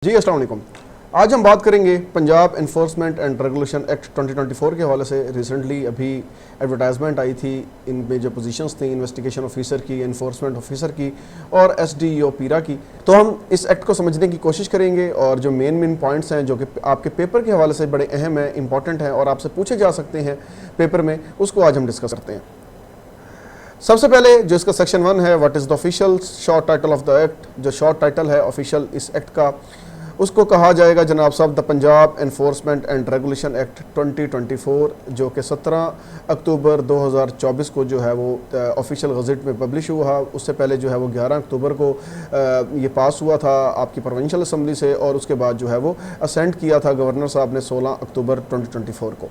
जी अस्सलाम वालेकुम। आज हम बात करेंगे Punjab enforcement and regulation act 2024 के हवाले से। रिसेंटली अभी एडवर्टाइजमेंट आई थी, इनमें जो पोजीशंस थी इन्वेस्टिगेशन ऑफिसर की, इन्फोर्समेंट ऑफिसर की और एसडीओ पीरा की। तो हम इस एक्ट को समझने की कोशिश करेंगे और जो मेन पॉइंट्स हैं जो कि आपके पेपर के हवाले से बड़े अहम हैं, इंपॉर्टेंट हैं और आपसे पूछे जा सकते हैं पेपर में, उसको आज हम डिस्कस करते हैं। सबसे पहले जो इसका सेक्शन 1 है, what is the official short title of the act. जो शॉर्ट टाइटल है ऑफिशियल इस एक्ट का, उसको कहा जाएगा जनाब साहब the Punjab enforcement and regulation act 2024, जो कि 17 अक्टूबर 2024 को जो है वो ऑफिशियल गज़ट में पब्लिश हुआ। उससे पहले जो है वो 11 अक्टूबर को ये पास हुआ था आपकी प्रोविंशियल असम्बली से, और उसके बाद जो है वो असेंट किया था गवर्नर साहब ने 16 अक्टूबर 2024 को।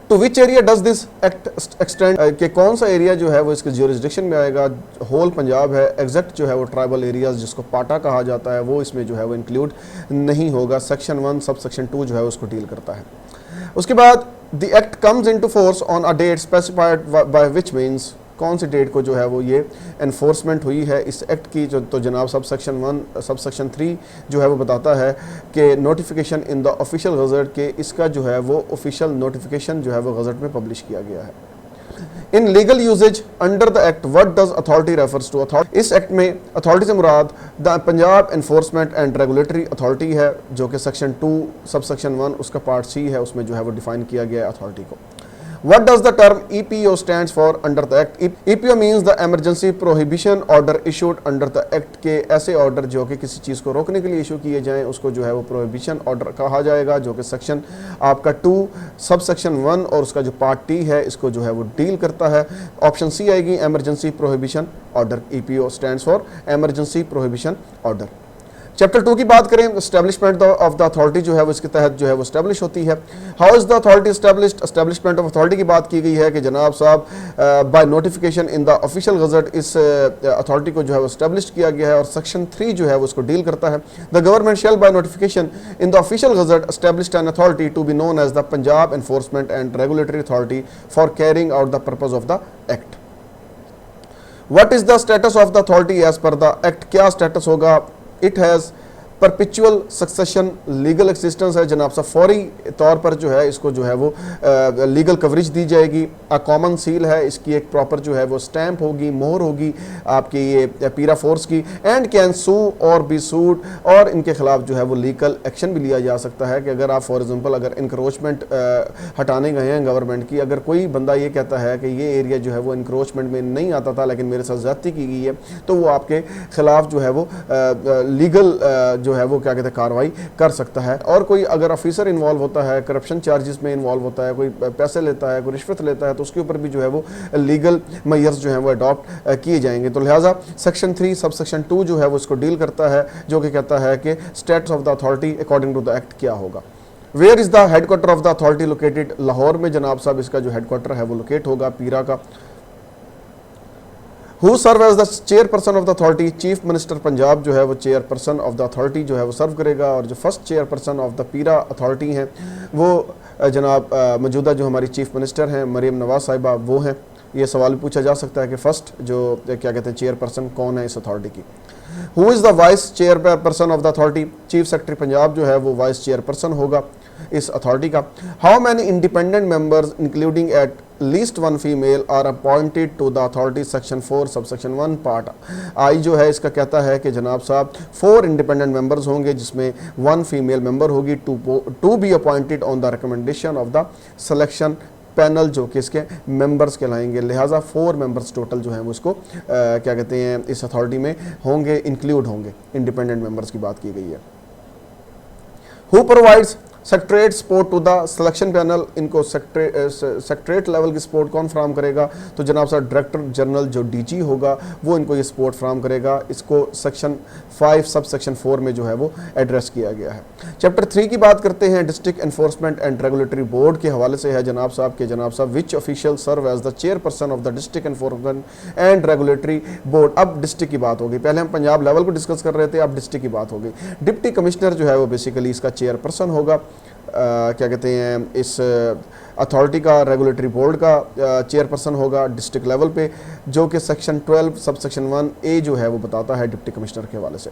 तो which area does this act extend, कि कौन सा एरिया जो है वो इसके ज्यूरिसडिक्शन में आएगा। होल पंजाब है, एग्जैक्ट जो है वो ट्राइबल एरियाज जिसको पाटा कहा जाता है वो इसमें जो है वो इंक्लूड नहीं होगा। सेक्शन 1 सब सेक्शन 2 जो है उसको डील करता है। उसके बाद the act comes into force on a date specified by which means, कौन सी डेट को जो है वो ये एनफोर्समेंट हुई है इस एक्ट की। जो तो जनाब सब सेक्शन 1 सब सेक्शन 3 जो है वो बताता है कि notification in the official gazette के, इसका जो है वो ऑफिशियल नोटिफिकेशन जो है वो गज़ट में पब्लिश किया गया है। In legal usages under the act what does authority refers to. Authority, इस एक्ट में अथॉरिटी से मुराद the Punjab enforcement and regulatory authority है, जो कि सेक्शन 2 सब सेक्शन 1 उसका पार्ट सी है, उसमें जो है वो डिफाइन किया गया है अथॉरिटी को। What does the term EPO stands for under the Act? EPO means the emergency prohibition order issued under the Act, के ऐसे ऑर्डर जो कि किसी चीज़ को रोकने के लिए इशू किए जाएं उसको जो है वो प्रोहिबिशन ऑर्डर कहा जाएगा, जो कि सेक्शन आपका 2 सब सेक्शन 1 और उसका जो पार्ट टी है इसको जो है वो डील करता है। ऑप्शन सी आएगी emergency prohibition order. EPO stands for emergency prohibition order. Chapter 2 की बात करें, स्टैब्लिशमेंट ऑफ द अथॉरिटी जो है वो इसके तहत जो है वो स्टैब्लिश होती है। How is the authority established, establishment of authority की बात की गई है कि जनाब साहब bye notification in the official gazette इस अथॉरिटी को जो है वो स्टैब्लिश किया गया है, और सेक्शन 3 जो है वो उसको डील करता है। The government shall by notification in the official gazette established an authority to be known as the Punjab enforcement and regulatory authority for carrying out the purpose of the act. What is the status of the authority as per the act, क्या status होगा। It has perpetual succession legal existence है जनाब साहब, फौरी तौर पर जो है इसको जो है वो लीगल कवरेज दी जाएगी। अ कॉमन सील है, इसकी एक प्रॉपर जो है वो स्टैंप होगी, मोहर होगी आपकी ये पीरा फोर्स की। एंड कैन सू और बी सूड, और इनके खिलाफ जो है वो लीगल एक्शन भी लिया जा सकता है कि अगर आप फॉर एग्जांपल अगर इंक्रोचमेंट हटाने गए हैं गवर्नमेंट की, अगर कोई बंदा ये कहता है कि ये एरिया जो है वो इंक्रोचमेंट में नहीं आता था लेकिन मेरे साथ ज्यादती की गई है, तो वो आपके खिलाफ जो है वो लीगल जो है वो क्या कहते हैं कार्रवाई कर सकता है। और कोई अगर ऑफिसर इन्वॉल्व होता है, करप्शन चार्जेस में इन्वॉल्व होता है, कोई पैसे लेता है, कोई रिश्वत लेता है, तो उसके ऊपर भी जो है वो लीगल मेजर्स जो है वो अडॉप्ट किए जाएंगे। तो लिहाजा सेक्शन 3 सब सेक्शन 2 जो है वो इसको डील करता है, जो कि कहता है कि status of the authority according to the act क्या होगा। Where is the headquarter of the authority located, Lahore में जनाब साहब इसका जो हेडक्वार्टर है वो लोकेट होगा पीरा का। Who serve as the chairperson of the authority, chief minister Punjab जो है वो चेयरपर्सन ऑफ द अथॉरिटी जो है वो सर्व करेगा, और जो फर्स्ट चेयरपर्सन ऑफ द पीरा अथॉरिटी हैं वो जनाब मौजूदा जो हमारी चीफ मिनिस्टर हैं मरीम नवाज साहिबा वो हैं। ये सवाल भी पूछा जा सकता है कि फर्स्ट जो क्या कहते हैं चेयरपर्सन कौन है इस अथॉरिटी की। Who is the vice chairperson of the authority, chief secretary Punjab जो है वो वाइस चेयरपर्सन होगा इस अथॉरिटी का। How many independent members including at least 1 female are appointed to the authority, section 4 sub section 1 part आई जो है इसका कहता है कि जनाब साहब 4 इंडिपेंडेंट मेंबर्स होंगे जिसमें 1 फीमेल मेंबर होगी to be appointed on the recommendation of the selection panel, जो कि इसके मेंबर्स कहलाएंगे। लिहाजा 4 मेंबर्स टोटल जो है वो इसको क्या कहते हैं इस अथॉरिटी में होंगे, इंक्लूड होंगे, इंडिपेंडेंट मेंबर्स की बात की गई है। Who provides secretariat support to the selection panel, इनको सेक्रेटरेट लेवल की सपोर्ट कौन फ्राहम करेगा, तो जनाब साहब डायरेक्टर जनरल जो डीजी होगा वो इनको ये सपोर्ट फ्राहम करेगा। इसको सेक्शन 5 सब सेक्शन 4 में जो है वो एड्रेस किया गया है। चैप्टर 3 की बात करते हैं, district enforcement and regulatory board के हवाले से है जनाब साहब which official serve as the chairperson of the district enforcement and regulatory board. अब डिस्ट्रिक्ट की बात होगी, पहले हम पंजाब लेवल को डिस्कस कर रहे थे, अब डिस्ट्रिक्ट की बात होगी। डिप्टी कमिश्नर जो है वो बेसिकली इसका चेयरपर्सन होगा। क्या कहते हैं इस अथॉरिटी का, रेगुलेटरी बोर्ड का चेयरपर्सन होगा डिस्ट्रिक्ट लेवल पे, जो कि सेक्शन 12 सब सेक्शन 1A जो है वो बताता है डिप्टी कमिश्नर के हवाले से।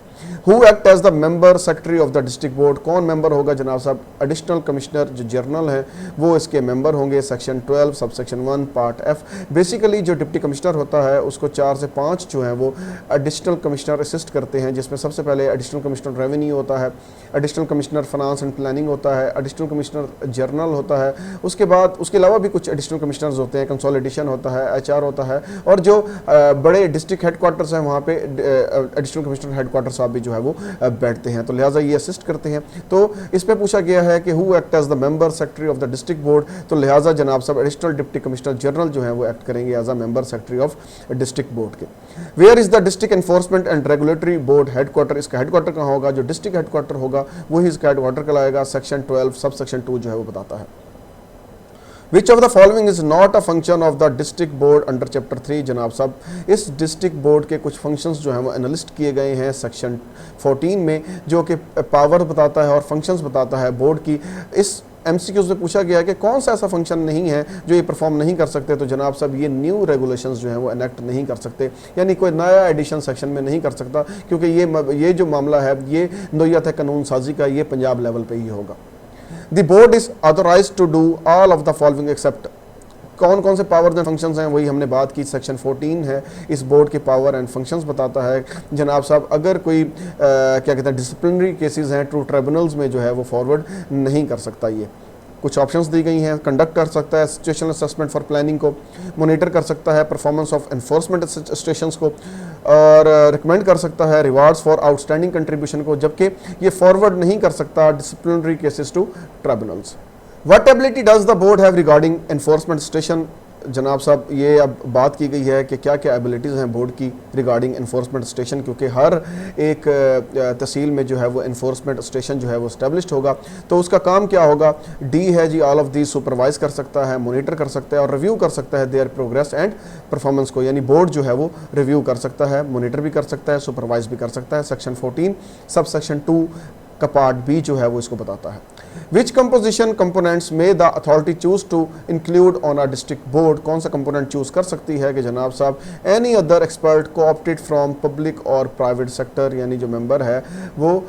Who act as the member secretary of the district board, कौन मेंबर होगा जनाब साहब? एडिशनल कमिश्नर जो जर्नल है वो इसके मेंबर होंगे, सेक्शन 12 सब सेक्शन 1 पार्ट F। बेसिकली जो डिप्टी कमिश्नर होता है उसको 4 से 5 जो है वो एडिशनल कमिश्नर असिस्ट करते हैं, जिसमें सबसे पहले एडिशनल कमिश्नर रेवेन्यू होता है, additional commissioner finance and planning होता है, एडिशनल कमिश्नर जर्नल होता है, उसके बाद उसके अलावा भी कुछ एडिशनल कमिश्नर्स होते हैं, कंसोलिडेशन होता है, HR होता है, और जो बड़े डिस्ट्रिक्ट हेडक्वार्टर्स हैं वहाँ पे एडिशनल कमिश्नर हेडक्वार्टर साहब भी जो है वो बैठते हैं, तो लिहाजा ये असिस्ट करते हैं। तो इस पर पूछा गया है कि who act as the member secretary of the district board, तो लिहाजा जनाब साहब एडिशनल डिप्टी कमिश्नर जनरल जो है वो एक्ट करेंगे as a member secretary of district board के। Where is the district enforcement and regulatory board headquarter, इसका हेडक्वार्टर कहाँ होगा? जो डिस्ट्रिक्ट हेडक्वार्टर होगा वही इसका हेडक्वार्टर कहलाएगा, सेक्शन 12 सब सेक्शन 2 जो है वो बताता है। Which of the following is not a function of the district board under chapter 3? जनाब साहब इस डिस्ट्रिक्ट बोर्ड के कुछ फंक्शंस जो हैं वो एनालिस्ट किए गए हैं सेक्शन 14 में, जो कि पावर बताता है और फंक्शंस बताता है बोर्ड की। इस MCQs में पूछा गया कि कौन सा ऐसा फंक्शन नहीं है जो ये परफॉर्म नहीं कर सकते, तो जनाब साहब ये न्यू रेगुलेशंस जो हैं वो एनेक्ट नहीं कर सकते, यानी कोई नया एडिशन सेक्शन में नहीं कर सकता, क्योंकि ये जो मामला है ये नोयत है कानून साजी का, ये पंजाब लेवल पे ही होगा। The board is authorized to do all of the following except, कौन कौन से पावर्स एंड फंक्शंस हैं वही हमने बात की, सेक्शन 14 है इस बोर्ड के पावर एंड फंक्शंस बताता है। जनाब साहब अगर कोई क्या कहते हैं डिसिप्लिनरी केसेस हैं टू ट्रिब्यूनल्स में जो है वो फॉरवर्ड नहीं कर सकता। ये कुछ ऑप्शंस दी गई हैं, कंडक्ट कर सकता है सिचुएशनल असेसमेंट फॉर प्लानिंग को, मॉनिटर कर सकता है परफॉर्मेंस ऑफ एनफोर्समेंट स्टेशंस को, और रिकमेंड कर सकता है रिवार्ड्स फॉर आउटस्टैंडिंग कंट्रीब्यूशन को, जबकि ये फॉरवर्ड नहीं कर सकता disciplinary cases to tribunals. What ability does the board have regarding enforcement station? जनाब साहब ये अब बात की गई है कि क्या क्या एबिलिटीज़ हैं बोर्ड की रिगार्डिंग एनफोर्समेंट स्टेशन, क्योंकि हर एक तहसील में जो है वो एनफोर्समेंट स्टेशन जो है वो इस्टेब्लिश्ड होगा, तो उसका काम क्या होगा? D है जी, ऑल ऑफ दी सुपरवाइज कर सकता है, मोनिटर कर सकता है और रिव्यू कर सकता है देयर प्रोग्रेस एंड परफॉर्मेंस को, यानी बोर्ड जो है वो रिव्यू कर सकता है, मोनिटर भी कर सकता है, सुपरवाइज भी कर सकता है। सेक्शन 14 सब सेक्शन 2 का पार्ट B जो है वो इसको बताता है। Which composition components may the authority choose to include on a district board? कौन सा कंपोनेंट चूज कर सकती है कि जनाब साहब any other expert co-opted from public और private sector, यानी जो मेंबर है वो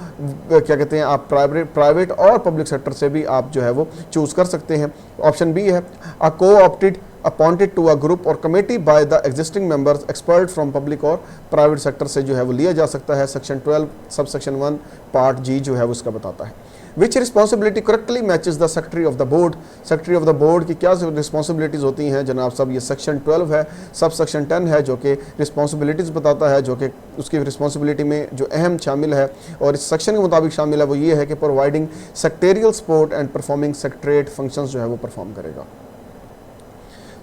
क्या कहते हैं आप प्राइवेट और पब्लिक सेक्टर से भी आप जो है वो चूज कर सकते हैं। ऑप्शन B है a co-opted appointed to a group और committee by the existing members expert from public और प्राइवेट सेक्टर से जो है वो लिया जा सकता है। सेक्शन 12 सब सेक्शन 1 पार्ट G जो है वो उसका बताता है। Which responsibility correctly matches the secretary of the board? Secretary of the board की क्या रिस्पॉन्सिबिलिटीज़ होती हैं जनाब साहब? ये सेक्शन 12 है, सब सेक्शन 10 है जो कि रिस्पॉन्सिबिलिटीज़ बताता है, जो कि उसकी रिस्पॉन्सिबिलिटी में जो अहम शामिल है और इस सेक्शन के मुताबिक शामिल है वो ये है कि providing secretarial support and performing secretariat functions जो है वो परफॉर्म करेगा।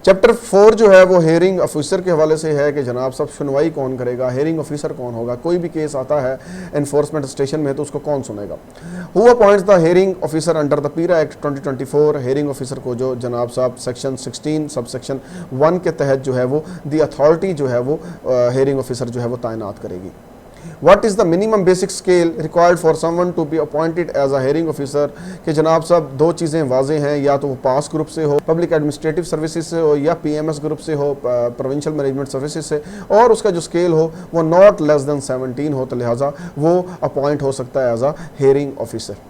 चैप्टर 4 जो है वो हेयरिंग ऑफिसर के हवाले से है कि जनाब साहब सुनवाई कौन करेगा, हेयरिंग ऑफिसर कौन होगा? कोई भी केस आता है एनफोर्समेंट स्टेशन में तो उसको कौन सुनेगा? Who appoints the hearing officer under the पीरा एक्ट 2024? हेयरिंग ऑफिसर को जो जनाब साहब सेक्शन 16 सब सेक्शन 1 के तहत जो है वो दी अथॉरिटी जो है वो हेयरिंग ऑफिसर जो है वो तैनात करेगी। What is the minimum basic scale required for someone to be appointed as a hearing officer? कि जनाब साहब दो चीज़ें वाजे हैं, या तो वो पास ग्रुप से हो, पब्लिक एडमिनिस्ट्रेटिव सर्विसेज से हो, या PMS ग्रुप से हो, प्रोविंशियल मैनेजमेंट सर्विसेज से, और उसका जो स्केल हो वो नॉट लेस देन 17 हो, तो लिहाजा वो अपॉइंट हो सकता है एज अ हेयरिंग ऑफिसर।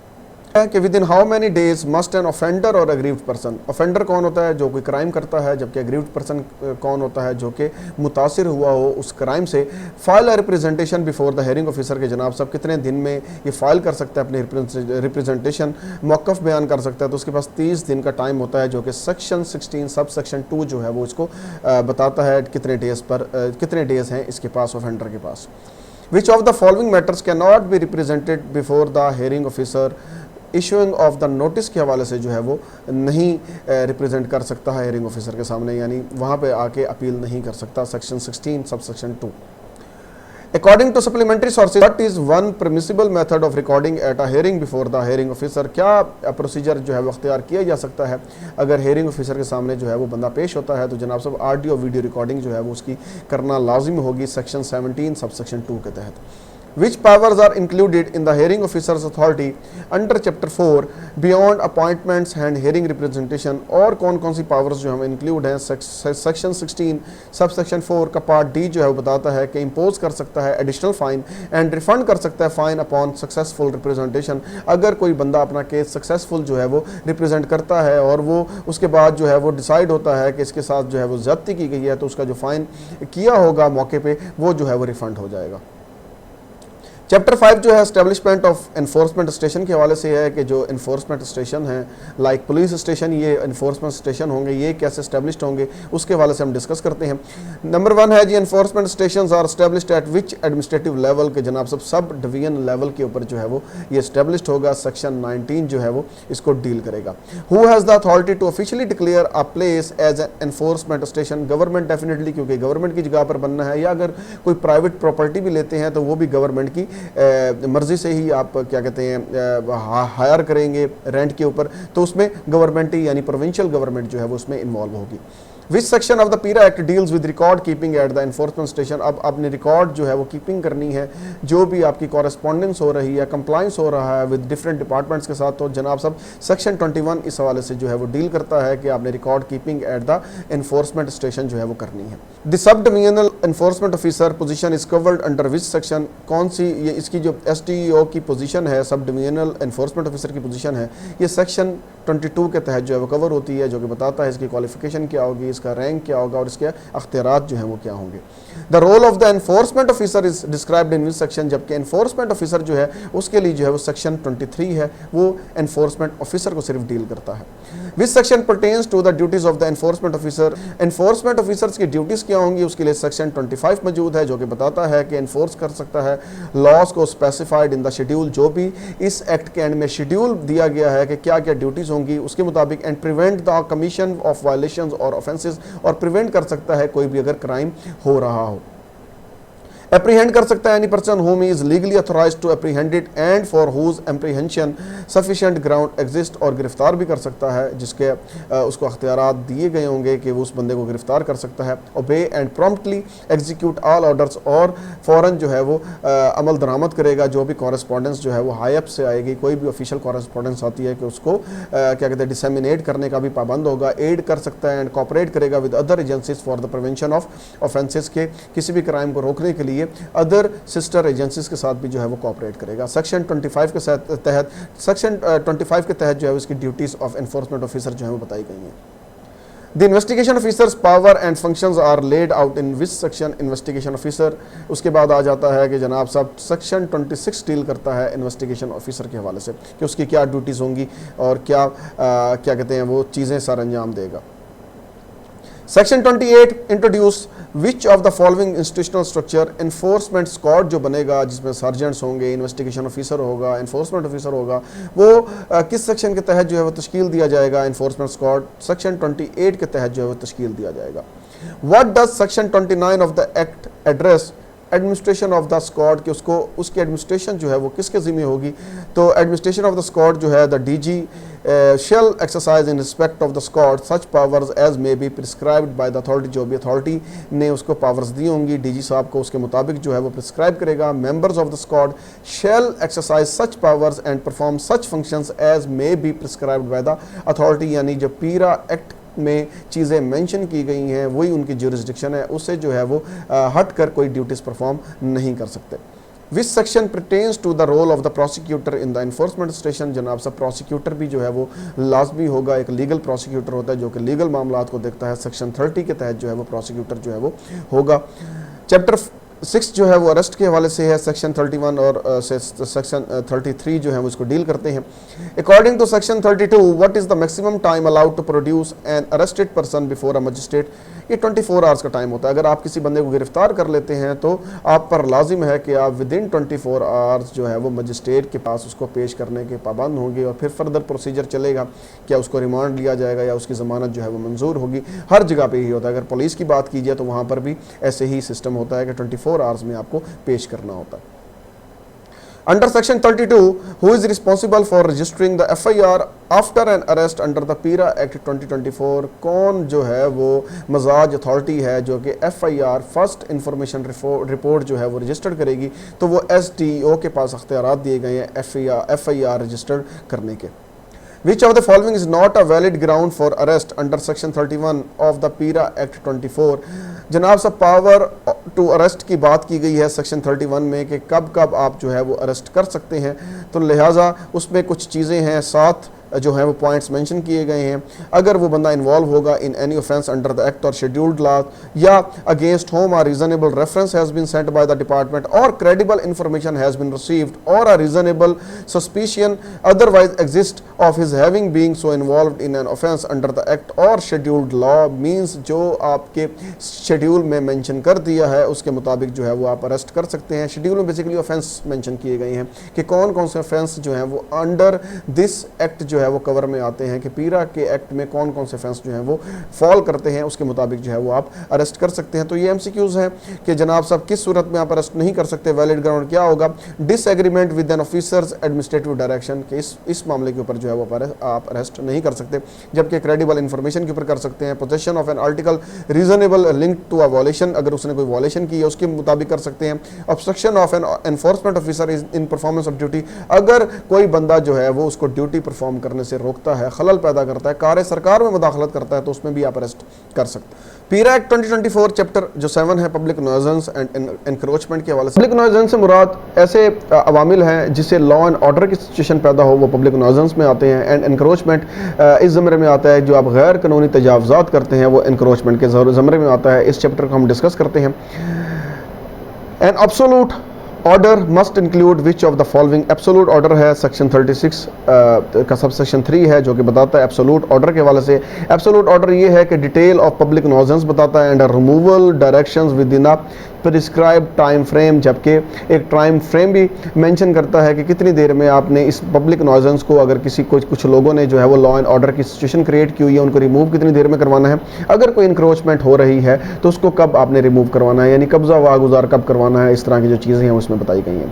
कि within how many days must an offender और एग्रीव्ड पर्सन? ऑफेंडर कौन होता है? जो कोई क्राइम करता है, जबकि एग्रीव्ड पर्सन कौन होता है? जो कि मुतासिर हुआ हो उस क्राइम से। File a representation before the hearing officer के जनाब साहब कितने दिन में ये फाइल कर सकता है अपनी रिप्रेजेंटेशन, मौक़िफ़ बयान कर सकता है, तो उसके पास 30 दिन का टाइम होता है, जो कि सेक्शन 16 सब सेक्शन 2 जो है वो इसको बताता है कितने डेज़ हैं इसके पास ऑफेंडर के पास। Which of the following matters can not be represented before the hearing officer? Issuing of the notice के हवाले से जो है वो नहीं रिप्रेजेंट कर सकता है हेयरिंग ऑफिसर के सामने, यानी वहाँ पे आके अपील नहीं कर सकता। Section 16 sub section 2। According to supplementary sources what is one permissible method of recording at a hearing before the hearing officer? क्या प्रोसीजर जो है वो अख्तियार किया जा सकता है अगर हेयरिंग ऑफिसर के सामने जो है वो बंदा पेश होता है? तो जनाब साहब ऑडियो वीडियो रिकॉर्डिंग जो है वो उसकी करना लाजिम होगी सेक्शन 17 सब सेक्शन 2 के तहत। Which powers are included in the hearing officer's authority under chapter 4 beyond appointments and hearing representation? और कौन कौन सी पावर्स जो हमें इंक्लूड हैं? सेक्शन 16 सबसेक्शन 4 का पार्ट डी जो है वो बताता है कि इम्पोज कर सकता है एडिशनल फाइन एंड रिफंड कर सकता है फाइन अपॉन सक्सेसफुल रिप्रेजेंटेशन। अगर कोई बंदा अपना केस सक्सेसफुल जो है वो रिप्रेजेंट करता है और वो उसके बाद जो है वो डिसाइड होता है कि इसके साथ जो है वो ज्यादती की गई है, तो उसका जो फाइन किया होगा मौके पे वो जो है वो रिफंड हो जाएगा। चैप्टर 5 जो है एस्टेब्लिशमेंट ऑफ एनफोर्समेंट स्टेशन के हवाले से है कि जो एनफोर्समेंट स्टेशन हैं लाइक पुलिस स्टेशन, ये एनफोर्समेंट स्टेशन होंगे, ये कैसे एस्टेब्लिश्ड होंगे उसके हवाले से हम डिस्कस करते हैं। नंबर 1 है जी enforcement stations are established at which administrative level के जनाब सब डिवीजन लेवल के ऊपर जो है वो ये एस्टेब्लिश्ड होगा। सेक्शन 19 जो है वो इसको डील करेगा। Who has the authority to officially declare a place as an enforcement station? Government definitely, क्योंकि गवर्नमेंट की जगह पर बनना है, या अगर कोई प्राइवेट प्रॉपर्टी भी लेते हैं तो वो भी गवर्नमेंट की मर्जी से ही आप क्या कहते हैं हायर करेंगे रेंट के ऊपर, तो उसमें गवर्नमेंट ही यानी प्रोविंशियल गवर्नमेंट जो है वो उसमें इन्वॉल्व होगी। विच सेक्शन ऑफ द पीरा act deals with record keeping at the enforcement station? अब आपने रिकॉर्ड जो है वो कीपिंग करनी है, जो भी आपकी कॉरेस्पॉन्डेंस हो रही है, कंप्लाइंस हो रहा है विद डिफरेंट डिपार्टमेंट्स के साथ, तो जनाब सब सेक्शन 21 इस हवाले से जो है वो डील करता है कि आपने record keeping at the enforcement station जो है वो करनी है। The sub divisional enforcement officer position is covered under which section? कौन सी ये इसकी जो SDO की पोजीशन है, सब डिवीजनल एनफोर्समेंट ऑफिसर की पोजीशन है, ये सेक्शन 22 के तहत जो है वो कवर होती है, जो कि बताता है इसकी क्वालिफिकेशन क्या होगी, इसका रैंक क्या होगा और इसके अख्तियारात जो हैं वो क्या होंगे। The role of the enforcement officer is described in which section? जबकि एनफोर्समेंट ऑफिसर जो है उसके लिए जो है वो सेक्शन 23 है, वो एनफोर्समेंट ऑफिसर को सिर्फ डील करता है। Which section pertains to the duties of the enforcement officer? Enforcement officers की ड्यूटीज क्या होंगी उसके लिए सेक्शन 25 मौजूद है, जो कि बताता है कि एनफोर्स कर सकता है लॉज को स्पेसिफाइड इन द शेड्यूल, जो भी इस एक्ट के एंड में शेड्यूल दिया गया है कि क्या क्या ड्यूटीज होंगी उसके मुताबिक, and prevent the commission of violations और ऑफेंसेस, और प्रिवेंट कर सकता है कोई भी अगर क्राइम हो रहा हो। एप्रीहेंड कर सकता है any person whom he is legally authorized to apprehend it and for whose apprehension sufficient ground exist, और गिरफ्तार भी कर सकता है जिसके उसको अख्तियारात दिए गए होंगे कि वो उस बंदे को गिरफ्तार कर सकता है। Obey and promptly execute all orders, और फ़ौरन जो है वो अमल दरामद करेगा जो भी कॉरेस्पॉन्डेंस जो है वो हाई अप से आएगी, कोई भी ऑफिशियल कॉरेस्पॉन्डेंस आती है कि उसको क्या कहते हैं डिसमिनेट करने का भी पाबंद होगा। एड कर सकता है एंड कॉपरेट करेगा with other agencies for the prevention of offences, के किसी भी क्राइम को रोकने के लिए अदर सिस्टर एजेंसीज के साथ भी जो है वो कॉपरेट करेगा। सेक्शन 25 के तहत सेक्शन 25 के तहत जो है उसकी ड्यूटीज ऑफ एनफोर्समेंट ऑफिसर जो है वो बताई गई हैं। The investigation officers power and functions are laid out in which section? Investigation officer, उसके बाद आ जाता है कि जनाब साहब सेक्शन 26 डील करता है इन्वेस्टिगेशन ऑफिसर के हवाले से कि उसकी क्या ड्यूटीज़ होंगी और क्या कहते हैं वो चीज़ें सर अंजाम देगा। Section 28 introduce which of the following institutional structure? Enforcement squad जो बनेगा जिसमें सर्जेंट्स होंगे, इन्वेस्टिगेशन ऑफिसर होगा, एनफोर्समेंट ऑफिसर होगा, वो किस सेक्शन के तहत जो है वो तश्कील दिया जाएगा? एनफोर्समेंट स्क्वाड सेक्शन 28 के तहत जो है वो तश्कील दिया जाएगा। What does section 29 of the act address? Administration of the squad, कि उसकी एडमिनिस्ट्रेशन जो है वो किसके ज़िम्मे होगी? तो एडमिनिस्ट्रेशन ऑफ द स्क्वाड जो है the DG shall exercise in respect of the squad such powers as may be prescribed by the authority, जो भी अथॉरिटी ने उसको पावर्स दी होंगी DG साहब को उसके मुताबिक जो है वो प्रिस्क्राइब करेगा। Members of the squad shall exercise such powers and perform such functions as may be prescribed by the authority, यानी जब पीरा एक्ट में चीज़ें मेंशन की गई हैं वही उनकी ज्यूरिसडिक्शन है, उससे जो है वो हट कर कोई ड्यूटीज़ परफॉर्म नहीं कर सकते। Which section pertains to the role of the prosecutor in the enforcement station? जनाब साहब प्रोसिक्यूटर भी जो है वो लाजमी होगा, एक लीगल प्रोसिक्यूटर होता है जो कि लीगल मामलात को देखता है। सेक्शन 30 के तहत जो है वो प्रोसिक्यूटर जो है वो होगा। चैप्टर 6 जो है वो अरेस्ट के हवाले से है, सेक्शन 31 और सेक्शन 33 जो है वो इसको डील करते हैं। According to section 32 what is the maximum time allowed to produce an arrested person before a magistrate? ये 24 आवर्स का टाइम होता है। अगर आप किसी बंदे को गिरफ्तार कर लेते हैं तो आप पर लाजिम है कि आप विद इन 24 आवर्स जो है वो मजिस्ट्रेट के पास उसको पेश करने के पाबंद होंगे, और फिर फर्दर प्रोसीजर चलेगा, क्या उसको रिमांड लिया जाएगा या उसकी ज़मानत जो है वो मंजूर होगी। हर जगह पे ही होता है। अगर पुलिस की बात की जाए तो वहाँ पर भी ऐसे ही सिस्टम होता है कि 24 आवर्स में आपको पेश करना होता है। Under section 32, who is responsible for registering the FIR after an arrest under the पीरा एक्ट 2024, कौन जो है वो मजाज अथॉरिटी है जो कि FIR फर्स्ट इंफॉर्मेशन रिपोर्ट जो है वो रजिस्टर्ड करेगी। तो वो SDO के पास अख्तियारात दिए गए हैं FIR रजिस्टर्ड करने के। Which of the following is not a valid ground for arrest under section 31 of the PIRA Act 24? जनाब सब पावर टू अरेस्ट की बात की गई है सेक्शन 31 में कि कब कब आप जो है वो अरेस्ट कर सकते हैं, तो लिहाजा उसमें कुछ चीज़ें हैं, 7 जो है वो पॉइंट्स मेंशन किए गए हैं। अगर वो बंदा इन्वॉल्व होगा in any offence under the act or scheduled law, या against whom a reasonable reference has been sent by the department or credible information has been received or a reasonable suspicion otherwise exist of his having being so involved in an offence under the act or scheduled law, means जो आपके schedule में mention कर दिया है उसके मुताबिक जो है वो आप अरेस्ट कर सकते हैं। शेड्यूल में बेसिकली ऑफेंस मेंशन किए गए हैं कि कौन कौन से ऑफेंस जो हैं वो अंडर दिस एक्ट जो है वो कवर में आते हैं, कि पीरा के एक्ट में कौन कौन से ऑफेंस जो हैं वो फॉल करते हैं, उसके मुताबिक जो है वो आप अरेस्ट कर सकते हैं। तो ये MCQs हैं कि जनाब साहब किस सूरत में आप अरेस्ट नहीं कर सकते, वैलिड ग्राउंड क्या होगा, disagreement with an officers administrative direction के इस मामले के ऊपर जो है वो आप अरेस्ट नहीं कर सकते, जबकि क्रेडिबल इंफॉर्मेशन के ऊपर कर सकते हैं। Possession of an article reasonable link to a violation, अगर उसने कोई वॉलेशन की है उसके मुताबिक कर सकते हैं। Obstruction of an enforcement officer in performance of duty, अगर कोई बंदा जो है वो उसको ड्यूटी परफॉर्म करने से रोकता है, खलल पैदा करता है, कार्य सरकार में मुदाखलत करता है, तो उसमें भी आप अरेस्ट कर सकते हैं। पीरा एक्ट 2024 चैप्टर जो 7 है पब्लिक नॉइजेंस एंड एनक्रोचमेंट के हवाले से, पब्लिक नॉइजेंस से मुराद ऐसे अवामिल हैं जिससे लॉ एंड ऑर्डर की सिचुएशन पैदा हो, वो पब्लिक नॉइजेंस में आते हैं। एंड एनक्रोचमेंट इस ज़मरे में आता है जो आप गैर कानूनी तजावुज़ात करते हैं, वो एनक्रोचमेंट के ज़मरे में आता है। इस चैप्टर को हम डिस्कस करते हैं। An absolute order must include which of the following, absolute order है सेक्शन 36 का सब सेक्शन 3 है जो कि बताता है एब्सोल्यूट ऑर्डर के हवाले से। एब्सोल्यूट ऑर्डर ये है कि डिटेल ऑफ पब्लिक नॉइजेंस बताता है and removal directions with in a prescribe time frame, जबकि एक टाइम फ्रेम भी मेंशन करता है कि कितनी देर में आपने इस पब्लिक नॉइजेंस को, अगर किसी कुछ लोगों ने जो है वो लॉ एंड ऑर्डर की सिचुएशन क्रिएट की हुई है, उनको रिमूव कितनी देर में करवाना है। अगर कोई इंक्रोचमेंट हो रही है तो उसको कब आपने रिमूव करवाना है, यानी कब्जा वागुजार कब करवाना है, इस तरह की जो चीज़ें हैं उसमें बताई गई हैं।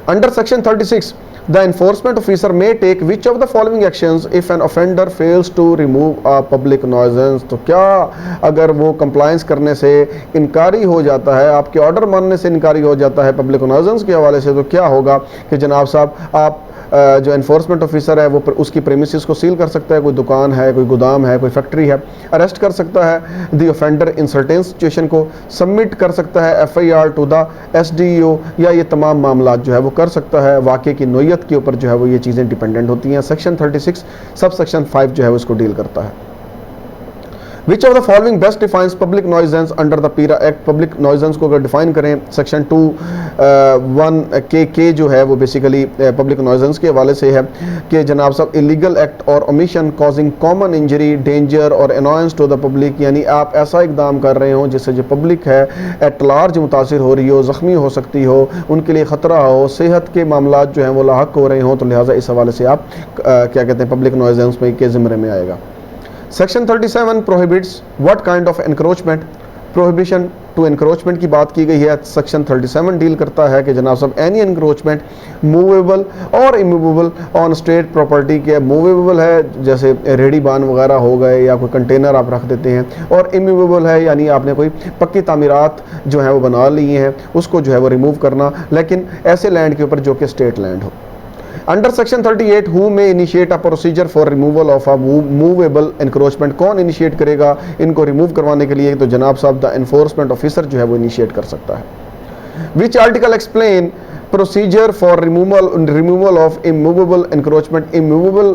Under section 36 the enforcement officer may take which of the following actions if an offender fails to remove a public nuisance, तो क्या अगर वो कंप्लायंस करने से इनकारी हो जाता है, आपके ऑर्डर मानने से इनकारी हो जाता है पब्लिक nuisance के हवाले से, तो क्या होगा कि जनाब साहब आप जो एनफोर्समेंट ऑफिसर है वो उसकी प्रेमिसेस को सील कर सकता है, कोई दुकान है, कोई गोदाम है, कोई फैक्ट्री है, अरेस्ट कर सकता है the offender in certain situation को, सबमिट कर सकता है FIR टू द SDO, या ये तमाम मामला जो है वो कर सकता है। वाक़े की नोयत के ऊपर जो है वो ये चीज़ें डिपेंडेंट होती हैं। सेक्शन 36 सब सेक्शन 5 जो है वो इसको डील करता है। Which of the following best defines public nuisance under the पीरा एक्ट, पब्लिक नॉइजेंस को अगर डिफाइन करें सेक्शन 2(1) के जो है वो बेसिकली पब्लिक नॉइजेंस के हवाले से है कि जनाब साहब इलीगल एक्ट और omission causing common injury, danger और अनॉयंस टू द पब्लिक, यानी आप ऐसा इकदाम कर रहे हो जिससे जो पब्लिक है एट लार्ज मुतासिर हो रही हो, ज़ख्मी हो सकती हो, उनके लिए ख़तरा हो, सेहत के मामला जो हैं वो लाहक हो रहे हो, तो लिहाजा इस हवाले से आप क्या कहते हैं पब्लिक नॉइजेंस में के ज़िम्मे में आएगा। Section 37 prohibits what kind of encroachment, prohibition to encroachment की बात की गई है। सेक्शन 37 डील करता है कि जनाब साहब एनी एनक्रोचमेंट मूवेबल और इमूवेबल ऑन स्टेट प्रॉपर्टी के, मूवेबल है जैसे रेडी बान वगैरह हो गए या कोई कंटेनर आप रख देते हैं, और इमूवेबल है यानी आपने कोई पक्की तामीरात जो है वो बना ली हैं, उसको जो है वो रिमूव करना, लेकिन ऐसे लैंड के ऊपर जो कि स्टेट लैंड हो। अंडर सेक्शन 38 हु में initiate a procedure for removal of a movable encroachment, कौन इनिशिएट करेगा इनको रिमूव करवाने के लिए, तो जनाब साहब द एनफोर्समेंट ऑफिसर जो है वो इनिशिएट कर सकता है। विच article explain procedure for removal of immovable encroachment, immovable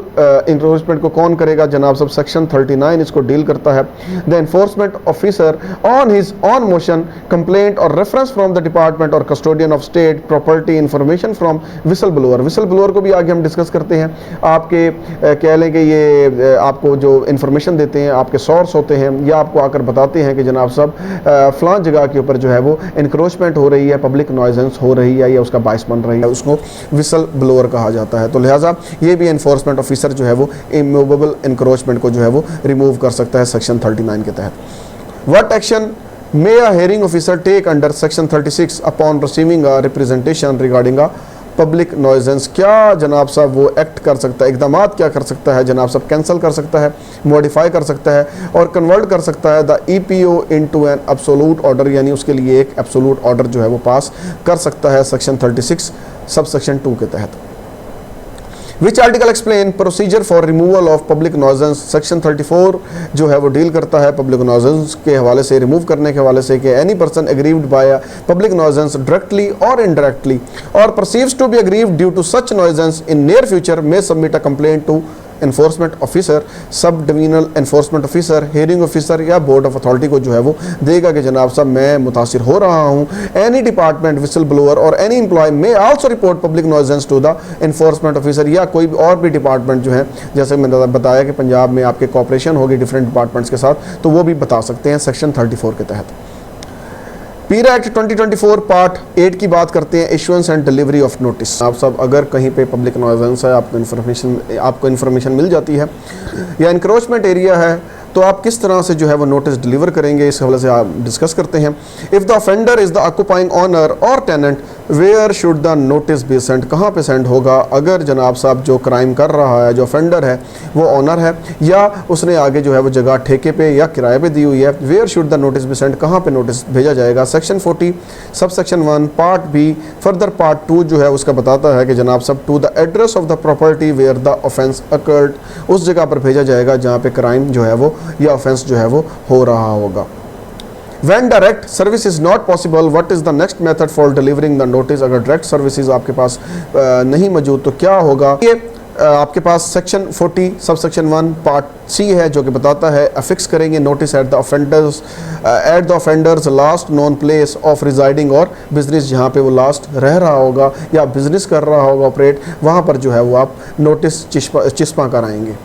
encroachment को कौन करेगा, जनाब साहब सेक्शन 39 इसको डील करता है। The enforcement officer on his on motion complaint और रेफरेंस फ्रॉम द डिपार्टमेंट और custodian of state property information from whistle blower, whistle blower को भी आगे हम डिस्कस करते हैं। आपके कह लें कि ये आपको जो इन्फॉर्मेशन देते हैं आपके सोर्स होते हैं, या आपको आकर बताते हैं कि जनाब साहब फलां जगह के ऊपर जो है वो एनक्रोचमेंट हो रही है, पब्लिक नॉइजेंस हो रही है या उसका बायस बन रही है, उसको विसल ब्लोअर कहा जाता है। तो लिहाजा ये भी एनफोर्समेंट ऑफिसर जो है वो इमूवेबल एनक्रोचमेंट को जो है वो रिमूव कर सकता है सेक्शन 39 के तहत। What action may a hearing officer take under section 36 upon receiving a representation regarding a public nuisance, क्या जनाब साहब वो एक्ट कर सकता है, इकदाम क्या कर सकता है जनाब साहब, कैंसिल कर सकता है, मॉडिफाई कर सकता है और कन्वर्ट कर सकता है the EPO into an absolute order, यानी उसके लिए एक एब्सोल्यूट ऑर्डर जो है वो पास कर सकता है सेक्शन 36 सब सेक्शन 2 के तहत। Which article explain procedure for removal of public nuisance, section 34 जो है वो डील करता है पब्लिक नॉइजेंस के हवाले से, रिमूव करने के हवाले से कि any person aggrieved by public nuisance directly or indirectly or perceives to be aggrieved due to such nuisance in near future may submit a complaint to enforcement officer, sub divisional enforcement officer, hearing officer या board of authority को जो है वो देगा कि जनाब साहब मैं मुतासिर हो रहा हूँ। Any department whistle blower or any employee may also report public nuisance to the enforcement officer, या कोई और भी डिपार्टमेंट जो है, जैसे मैंने बताया कि पंजाब में आपके कॉपरेशन होगी डिफरेंट डिपार्टमेंट्स के साथ, तो वो भी बता सकते हैं सेक्शन 34 के तहत। पीरा एक्ट 2024 पार्ट 8 की बात करते हैं, issuance and delivery of notice. आप सब अगर कहीं पे पब्लिक नॉइजेंस है, आपको इन्फॉर्मेशन मिल जाती है या इंक्रोचमेंट एरिया है, तो आप किस तरह से जो है वो नोटिस डिलीवर करेंगे, इस हवाले से आप डिस्कस करते हैं। If the offender is the occupying owner or tenant, where should the notice be send, कहाँ पे सेंड होगा। अगर जनाब साहब जो क्राइम कर रहा है, जो ऑफेंडर है वो ऑनर है या उसने आगे जो है वो जगह ठेके पे या किराए पे दी हुई है, where should the notice be send, कहाँ पे नोटिस भेजा जाएगा। Section 40 sub section 1 part B further part 2 जो है उसका बताता है कि जनाब साहब to the address of the property where the offence occurred, उस जगह पर भेजा जाएगा जहाँ पे क्राइम जो है वो या ऑफेंस जो है वो हो रहा होगा। When direct service is not possible, what is the next method for delivering the notice? अगर डायरेक्ट सर्विसेज आपके पास नहीं मौजूद तो क्या होगा। ये आपके पास सेक्शन 40 सब सेक्शन 1 पार्ट सी है जो कि बताता है अफिक्स करेंगे notice at the offenders last known place of residing और बिजनेस, जहाँ पे वो लास्ट रह रहा होगा या बिजनेस कर रहा होगा ऑपरेट, वहाँ पर जो है वो आप नोटिस चिस्पा कराएंगे।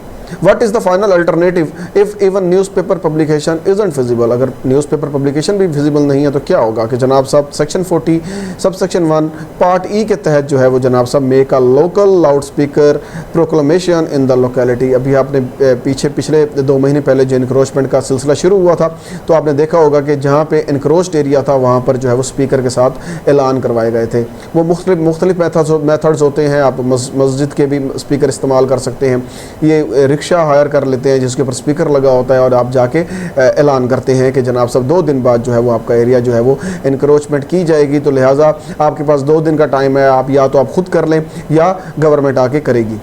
What is the final alternative if even newspaper publication isn't visible? अगर न्यूज़पेपर पब्लिकेशन भी विजिबल नहीं है तो क्या होगा कि जनाब साहब सेक्शन 40 सब सेक्शन 1 पार्ट ई के तहत जो है वो जनाब साहब make a local loud speaker proclamation in the locality. अभी आपने पिछले 2 महीने पहले जो इंक्रोचमेंट का सिलसिला शुरू हुआ था तो आपने देखा होगा कि जहाँ पे इंक्रोच्ड एरिया था वहाँ पर जो है वो स्पीकर के साथ ऐलान करवाए गए थे। वो मुख्तलिफ मेथड्स होते हैं, आप मस्जिद के भी स्पीकर इस्तेमाल कर सकते हैं, ये रिक्शा हायर कर लेते हैं जिसके ऊपर स्पीकर लगा होता है और आप जाके ऐलान करते हैं कि जनाब साहब 2 दिन बाद जो है वो आपका एरिया जो है वो इंक्रोचमेंट की जाएगी, तो लिहाजा आपके पास 2 दिन का टाइम है, आप या तो आप खुद कर लें या गवर्नमेंट आके करेगी।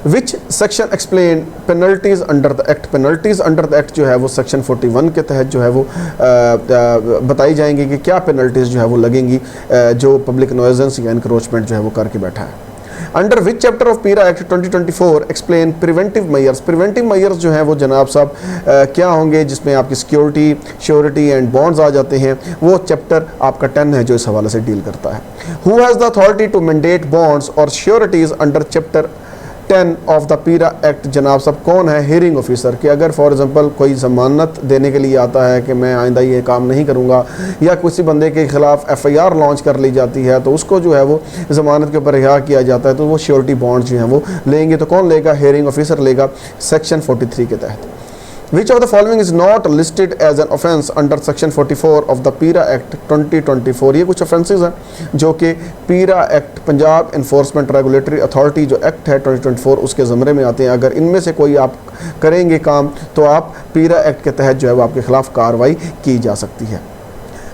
Which section explain penalties under the act, penalties under the act जो है वो सेक्शन 41 के तहत जो है वो बताई जाएंगी कि क्या पेनल्टीज़ जो है वो लगेंगी जो पब्लिक नॉइजेंस या इंक्रोचमेंट जो है वो करके बैठा है। Under which chapter of PERA act 2024 explain preventive measures, preventive measures जो हैं वो जनाब साहब क्या होंगे, जिसमें आपकी सिक्योरिटी श्योरिटी एंड बॉन्ड्स आ जाते हैं, वो चैप्टर आपका 10 है जो इस हवाले से डील करता है। Who has the authority to mandate bonds or sureties under chapter 10 of the पीरा एक्ट, जनाब साहब कौन है, हेयरिंग ऑफिसर। कि अगर फॉर एग्जांपल कोई ज़मानत देने के लिए आता है कि मैं आइंदा ये काम नहीं करूँगा या किसी बंदे के खिलाफ FIR लॉन्च कर ली जाती है तो उसको जो है वो ज़मानत के ऊपर रिहा किया जाता है, तो वो श्योरिटी बॉन्ड जो हैं वो लेंगे, तो कौन लेगा, हेयरिंग ऑफिसर लेगा सेक्शन 43 के तहत। Which of the following is not listed as an offence under section 44 of the पीरा एक्ट 2024? ये कुछ ऑफेंसेस हैं जो कि पीरा act Punjab enforcement regulatory authority जो एक्ट है 2024 उसके ज़मरे में आते हैं। अगर इनमें से कोई आप करेंगे काम तो आप पीरा एक्ट के तहत जो है वो आपके खिलाफ कार्रवाई की जा सकती है।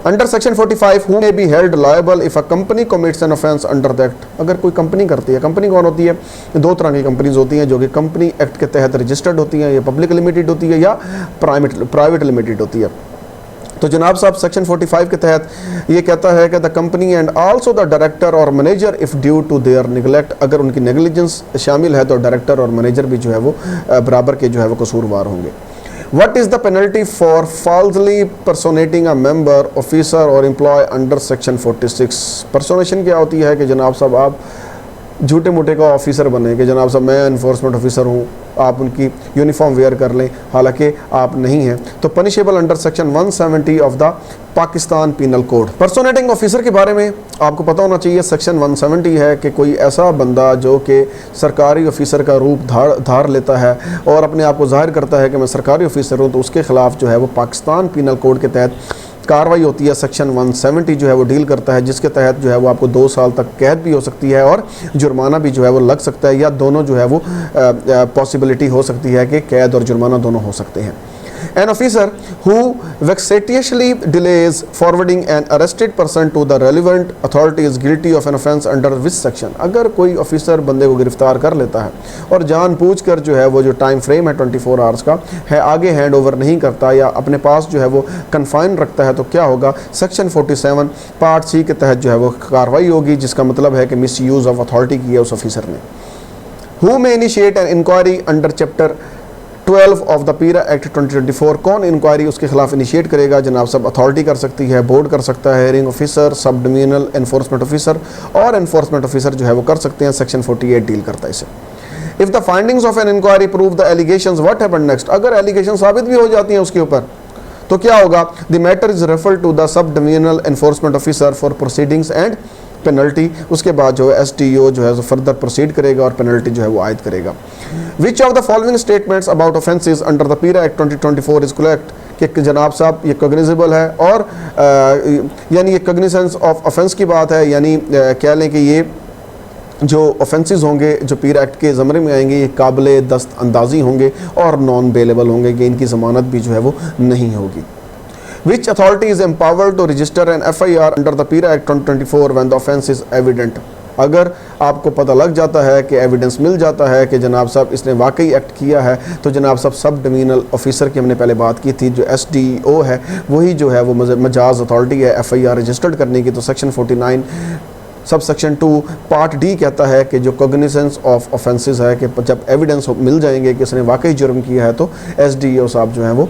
Under section 45 who may be held liable if a company commits an offence under the act? अगर कोई कंपनी करती है, कंपनी कौन होती है, 2 तरह की कंपनीज होती हैं जो कि कंपनी एक्ट के तहत रजिस्टर्ड होती हैं, या पब्लिक लिमिटेड होती है या प्राइवेट लिमिटेड होती है। तो जनाब साहब सेक्शन 45 के तहत ये कहता है कि the company and also the director or manager if due to their neglect, अगर उनकी नेग्लिजेंस शामिल है तो डायरेक्टर और मैनेजर भी जो है वो बराबर के जो है वो कसूरवार होंगे। What is the penalty for falsely personating a member, officer or employee under section 46? पर्सोनेशन क्या होती है कि जनाब साहब आप झूठे मूठे का ऑफिसर बने कि जनाब साहब मैं इन्फोर्समेंट ऑफिसर हूँ, आप उनकी यूनिफॉर्म वेयर कर लें हालांकि आप नहीं हैं, तो punishable under section 170 of the Pakistan penal code. Personating officer के बारे में आपको पता होना चाहिए, सेक्शन 170 है कि कोई ऐसा बंदा जो कि सरकारी ऑफिसर का रूप धार लेता है और अपने आप को जाहिर करता है कि मैं सरकारी ऑफिसर हूँ, तो उसके खिलाफ जो है वो पाकिस्तान पीनल कोड के तहत कार्रवाई होती है सेक्शन 170 जो है वो डील करता है, जिसके तहत जो है वो आपको 2 साल तक कैद भी हो सकती है और जुर्माना भी जो है वो लग सकता है, या दोनों जो है वो पॉसिबिलिटी हो सकती है कि कैद और जुर्माना दोनों हो सकते हैं। An officer who vexatiously delays forwarding an arrested person to the relevant authority is guilty of an offence under which section। अगर कोई ऑफिसर बंदे को गिरफ्तार कर लेता है और जानबूझकर जो है वो जो टाइम फ्रेम है 24 आवर्स का है आगे हैंड ओवर नहीं करता या अपने पास जो है वो कन्फाइन रखता है, तो क्या होगा, सेक्शन 47 पार्ट सी के तहत जो है वो कार्रवाई होगी, जिसका मतलब है कि मिस यूज़ ऑफ अथॉरिटी की है उस ऑफिसर ने। Who may initiate an inquiry under chapter 12 of the पीरा एक्ट 2024। कौन इंक्वायरी उसके खिलाफ इनिशिएट करेगा, जनाब सब अथॉरिटी कर सकती है, बोर्ड कर सकता है, हेयरिंग ऑफिसर, सब डिविजनल एनफोर्समेंट ऑफिसर और एनफोर्समेंट ऑफिसर जो है वो कर सकते हैं। सेक्शन 48 डील करता है इसे। If the findings of an inquiry prove the allegations, what happened next. अगर एलिगेशन साबित भी हो जाती हैं उसके ऊपर तो क्या होगा, the matter is referred to the sub divisional enforcement officer for proceedings and penalty. उसके बाद जो है STO जो है वो फर्दर प्रोसीड करेगा और पेनल्टी जो है वो आयद करेगा। विच of the following statements about offences under the पीरा एक्ट 2024 इज करेक्ट। कि जनाब साहब ये कॉग्निजेबल है और यानी ये कॉग्निजेंस ऑफ ऑफेंस की बात है, यानी कह लें कि ये जो ऑफेंसेस होंगे जो पीरा एक्ट के ज़मरे में आएंगे ये काबिल दस्त अंदाजी होंगे और नॉन बेलेबल होंगे, कि इनकी ज़मानत भी जो है वो नहीं होगी। Which authority is empowered to register an FIR under the PIRA Act 2024 when the offence is evident। अगर आपको पता लग जाता है कि एविडेंस मिल जाता है कि जनाब साहब इसने वाकई एक्ट किया है, तो जनाब साहब सब डिविजनल ऑफिसर की हमने पहले बात की थी, जो SDO है वही जो है वो मजाज अथॉरिटी है FIR रजिस्टर्ड करने की। तो section 49 sub section 2 part D कहता है कि जो कॉग्निजेंस ऑफ ऑफेंसेस है कि जब एविडेंस मिल जाएंगे कि इसने वाकई जुर्म किया है तो SDO साहब जो है वो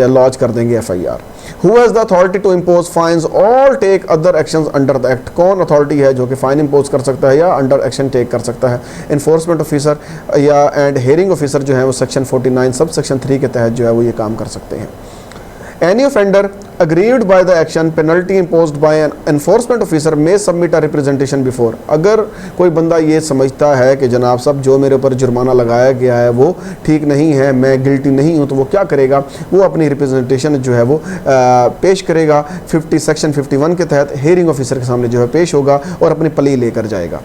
लॉन्च कर देंगे FIR। Who has the authority to impose fines or take other actions under the act। कौन अथॉरिटी है जो कि फाइन इम्पोज कर सकता है या अंडर एक्शन टेक कर सकता है। एनफोर्समेंट ऑफिसर या एंड हेयरिंग ऑफिसर जो है वो सेक्शन 49 सब सेक्शन 3 के तहत जो है वो ये काम कर सकते हैं। Any offender aggrieved by the action penalty imposed by an enforcement officer may submit a representation before। अगर कोई बंदा ये समझता है कि जनाब साहब जो मेरे ऊपर जुर्माना लगाया गया है वो ठीक नहीं है, मैं गिल्टी नहीं हूँ, तो वो क्या करेगा, वो अपनी रिप्रेजेंटेशन जो है वो पेश करेगा। 50 सेक्शन 51 के तहत हेयरिंग ऑफिसर के सामने जो है पेश होगा और अपनी प्ली लेकर जाएगा।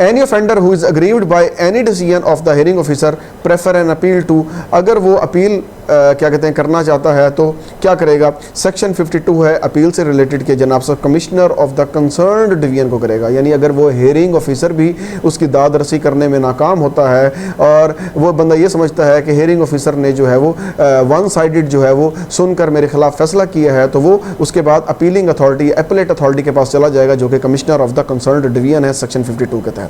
Any offender who is aggrieved by any decision of the hearing officer prefer an appeal to। अगर वो अपील क्या कहते हैं करना चाहता है तो क्या करेगा, सेक्शन 52 है अपील से रिलेटेड के जनाब साहब commissioner of the concerned division को करेगा। यानी अगर वो हेयरिंग ऑफिसर भी उसकी दाद रसी करने में नाकाम होता है और वो बंदा ये समझता है कि हेयरिंग ऑफिसर ने जो है वो वन साइडेड जो है वो सुनकर मेरे खिलाफ फैसला किया है, तो वो उसके बाद अपीलिंग अथॉरिटी एपलेट अथॉरिटी के पास चला जाएगा जो कि commissioner of the concerned division है सेक्शन 52 के तहत।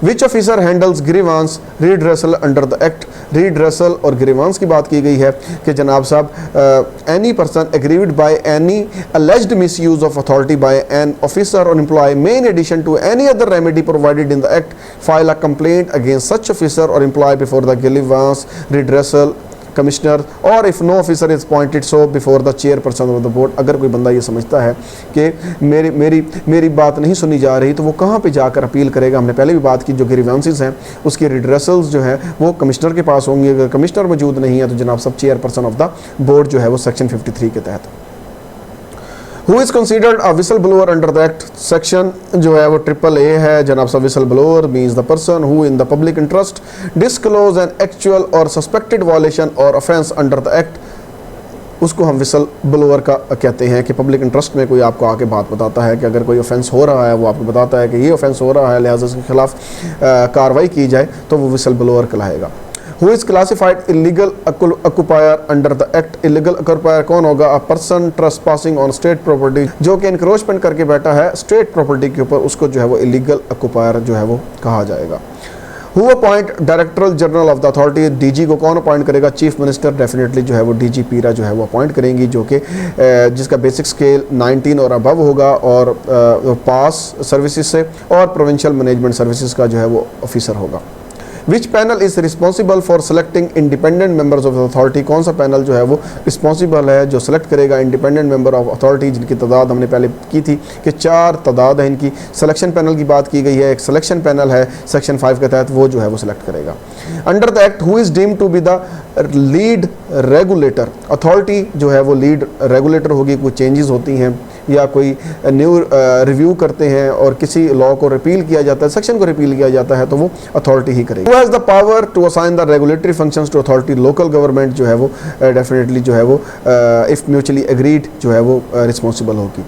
Which officer handles grievance redressal under the act। redressal और grievance की बात की गई है कि जनाब साहब any person aggrieved by any alleged misuse of authority by an officer or employee may in addition to any other remedy provided in the act file a complaint against such officer or employee before the grievance redressal commissioner or if no officer is appointed so before the chairperson of the board. अगर कोई बंदा ये समझता है कि मेरी बात नहीं सुनी जा रही तो वो कहाँ पे जाकर अपील करेगा। हमने पहले भी बात की जो ग्रीवेंसेस हैं उसकी रिड्रेसल्स जो है वो कमिश्नर के पास होंगी। अगर कमिश्नर मौजूद नहीं है तो जनाब सब चेयरपर्सन ऑफ द बोर्ड जो है वो सेक्शन 53 के तहत। Who is considered a whistleblower under the act। Section जो है वो AAA है जनाब साहब। whistleblower means the person who in the public interest disclose an actual or suspected violation or offence under the act। उसको हम विसल ब्लोअर का कहते हैं कि पब्लिक इंटरेस्ट में कोई आपको आके बात बताता है कि अगर कोई ऑफेंस हो रहा है, वो आपको बताता है कि ये ऑफेंस हो रहा है लिहाजा उसके खिलाफ कार्रवाई की जाए, तो वो विसल ब्लोअर कहलाएगा। Who is classified illegal occupier under the act। illegal occupier कौन होगा, a person trespassing on state property, जो कि encroachment करके बैठा है state property के ऊपर, उसको जो है वो illegal occupier जो है वो कहा जाएगा। Who appoint director general of the authority. DG को कौन अपॉइंट करेगा, चीफ मिनिस्टर डेफिनेटली जो है वो DG पीरा जो है वो अपॉइंट करेंगी, जो कि जिसका बेसिक स्केल 19 और अबव होगा और पास सर्विसेज से और प्रोविंशियल मैनेजमेंट सर्विसेज का जो है वो ऑफिसर होगा। Which panel is responsible for selecting independent members of authority. कौन सा पैनल जो है वो रिस्पॉन्सिबल है जो सेलेक्ट करेगा इंडिपेंडेंट मेंबर ऑफ अथॉरिटी, जिनकी तादाद हमने पहले की थी कि 4 तादाद है इनकी। सिलेक्शन पैनल की बात की गई है, एक सिलेक्शन पैनल है सेक्शन 5 के तहत, वो जो है वो सिलेक्ट करेगा। Under the act who is deemed to be the lead regulator, authority जो है वो लीड रेगुलेटर होगी, कोई चेंजेस होती हैं या कोई न्यू रिव्यू करते हैं और किसी लॉ को रिपील किया जाता है, सेक्शन को रिपील किया जाता है, तो वो अथॉरिटी ही करेगी। Who has the power to assign the regulatory functions to authority, local government जो है वो डेफिनेटली जो है वो इफ़ म्यूचुअली एग्रीड जो है वो रिस्पॉन्सिबल होगी।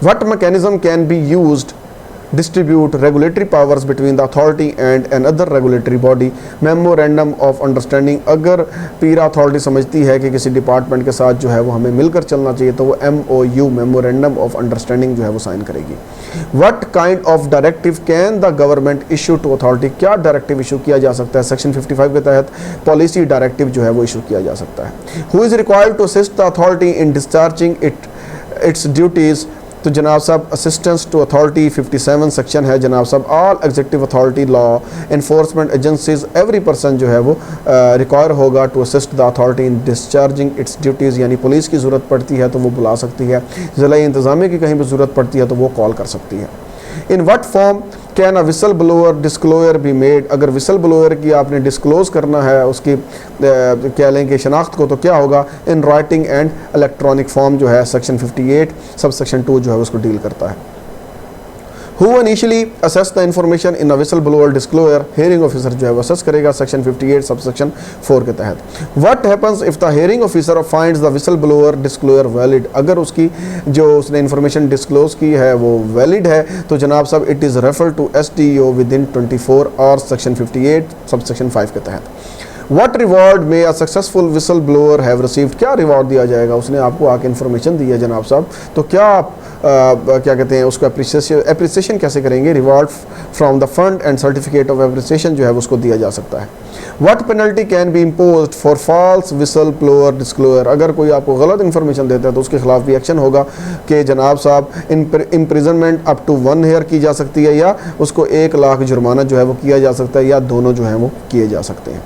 What mechanism can be used distribute regulatory powers between the authority and another regulatory body, memorandum of understanding, अगर पीरा अथॉरिटी समझती है कि किसी डिपार्टमेंट के साथ जो है वो हमें मिलकर चलना चाहिए तो वो MOU मेमोरेंडम ऑफ अंडरस्टैंडिंग जो है वो साइन करेगी। What kind of directive can the government issue to authority, क्या डायरेक्टिव इशू किया जा सकता है? सेक्शन 55 के तहत पॉलिसी डायरेक्टिव जो है वो इशू किया जा सकता है। Who is required to assist the authority in discharging its duties, तो जनाब साहब असिस्टेंस टू अथॉरिटी 57 सेक्शन है जनाब साहब, all executive authority law enforcement agencies every person जो है वो रिक्वायर होगा to assist the authority in discharging its duties, यानी पुलिस की ज़रूरत पड़ती है तो वो बुला सकती है, ज़िला इंतज़ामिया की कहीं भी ज़रूरत पड़ती है तो वो कॉल कर सकती है। In what form can a whistle blower disclosure be made, अगर विसल ब्लोअर की आपने डिस्क्लोज करना है उसकी क्या लें कि शनाख्त को, तो क्या होगा? In writing and electronic form जो है सेक्शन 58 सब सेक्शन 2 जो है उसको डील करता है। Who initially assess the information in a whistleblower disclosure, hearing officer जो है वो assess करेगा सेक्शन 58 सब सेक्शन 4 के तहत। What happens if the hearing officer finds the whistleblower disclosure valid, अगर उसकी जो उसने इंफॉर्मेशन डिस्क्लोज की है वो वैलिड है तो जनाब साहब it is refer to SDO within 24 hours section 58 sub section 5 के तहत। What reward may a successful whistleblower have received, क्या रिवॉर्ड दिया जाएगा? उसने आपको आके इन्फॉर्मेशन दी है जनाब साहब, तो क्या आप क्या कहते हैं उसको एप्रिसिएशन कैसे करेंगे? Reward from the fund and certificate of appreciation जो है उसको दिया जा सकता है। What penalty can be imposed for false whistle blower disclosure, अगर कोई आपको गलत इन्फॉर्मेशन देता है तो उसके खिलाफ भी एक्शन होगा कि जनाब साहब इम्प्रिजनमेंट अप टू 1 ईयर की जा सकती है या उसको 1 लाख जुर्माना जो है वो किया जा सकता है या दोनों जो है वो किए जा सकते हैं।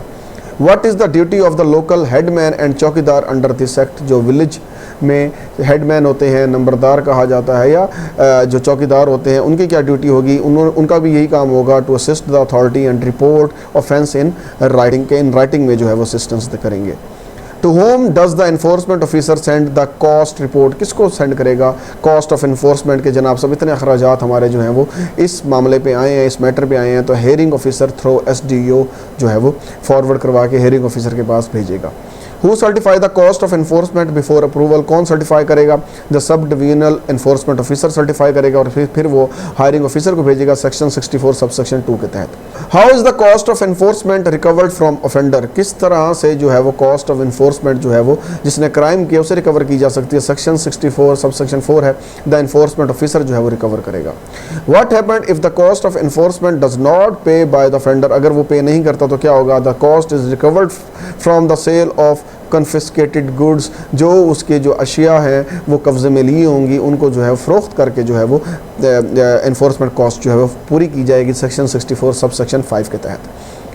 What is the duty of the local headman and चौकीदार अंडर दिस एक्ट, जो विलेज में हेडमैन होते हैं, नंबरदार कहा जाता है, या जो चौकीदार होते हैं उनकी क्या ड्यूटी होगी? उनका भी यही काम होगा to assist the authority and report offence in writing, के इन राइटिंग में जो है वो असिस्टेंस करेंगे। To whom does the enforcement officer send the cost report, किसको सेंड करेगा कॉस्ट ऑफ एनफोर्समेंट के? जनाब सब इतने अखराजात हमारे जो हैं वो इस मामले पे आए हैं, इस मैटर पे आए हैं, तो हेयरिंग ऑफिसर थ्रू SDO जो है वो फॉरवर्ड करवा के हेयरिंग ऑफिसर के पास भेजेगा। Who certify the cost of enforcement before approval, कौन सर्टिफाई करेगा? The sub divisional enforcement officer certify करेगा और फिर वो हायरिंग ऑफिसर को भेजेगा सेक्शन 64 सब सेक्शन 2 के तहत। How is the cost of enforcement recovered from offender, किस तरह से जो है वो कॉस्ट ऑफ एनफोर्समेंट जो है वो जिसने क्राइम किया उसे रिकवर की जा सकती है? सेक्शन 64 सब सेक्शन 4 है, द एनफोर्समेंट ऑफिसर जो है वो रिकवर करेगा। What happened if the cost of enforcement does not pay by the offender, अगर वो पे नहीं करता तो क्या होगा? The cost is recovered from the sale of confiscated goods, जो उसके जो अशिया हैं वो कब्ज़े में ली होंगी उनको जो है फ़रोख्त करके जो है वो एनफोर्समेंट कॉस्ट जो है वो पूरी की जाएगी सेक्शन 64 सब सेक्शन 5 के तहत।